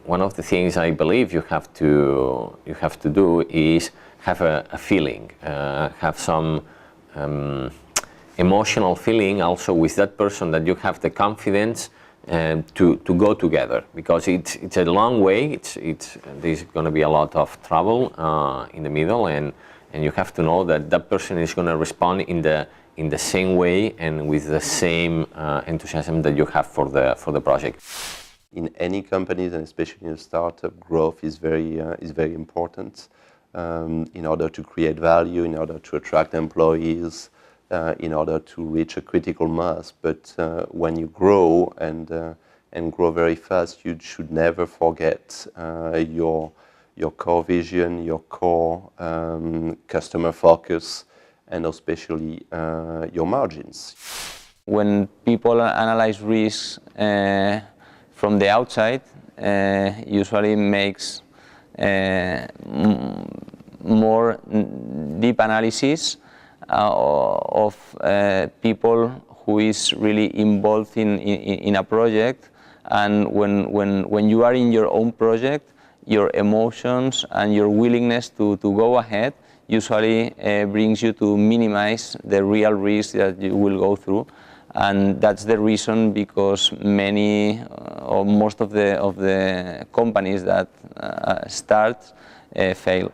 One of the things I believe you have to do is have a feeling, have some emotional feeling also with that person, that you have the confidence to go together, because it's a long way. There's going to be a lot of trouble in the middle, and you have to know that that person is going to respond in the same way and with the same enthusiasm that you have for the project. In any companies, and especially in a startup, growth is very important in order to create value, in order to attract employees, in order to reach a critical mass. But when you grow and grow very fast, you should never forget your core vision, your core customer focus, and especially your margins. When people analyze risks from the outside, usually makes more deep analysis of people who is really involved in a project. And when you are in your own project, your emotions and your willingness to go ahead usually brings you to minimize the real risk that you will go through. And that's the reason because many or most of the companies that start fail.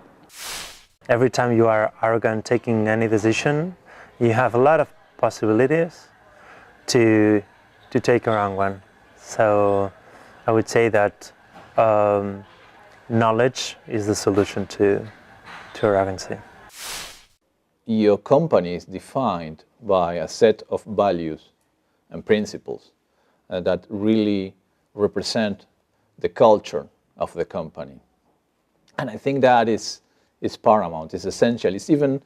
Every time you are arrogant taking any decision, you have a lot of possibilities to take a wrong one. So I would say that knowledge is the solution to arrogancy. Your company is defined by a set of values and principles that really represent the culture of the company. And I think that is paramount, it's essential. It's even,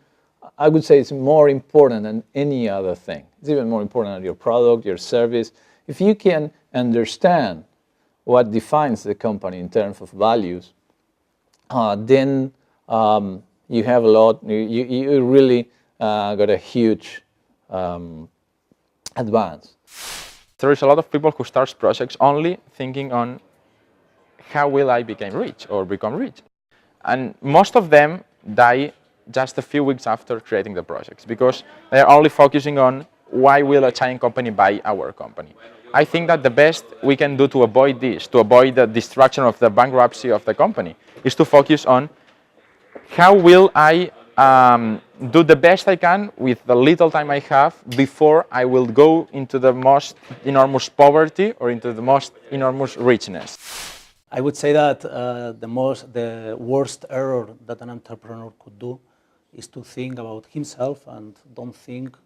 I would say it's more important than any other thing. It's even more important than your product, your service. If you can understand what defines the company in terms of values, then you have a lot, you really got a huge advance. There is a lot of people who start projects only thinking on how will I become rich or become rich. And most of them die just a few weeks after creating the projects because they are only focusing on why will a Chinese company buy our company. I think that the best we can do to avoid this, to avoid the destruction of the bankruptcy of the company, is to focus on how will I do the best I can with the little time I have before I will go into the most enormous poverty or into the most enormous richness. I would say that the worst error that an entrepreneur could do is to think about himself and don't think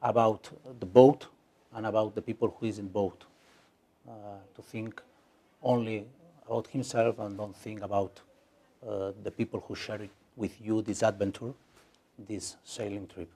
about the boat and about the people who is in boat. To think only about himself and don't think about the people who share it with you, this adventure, this sailing trip.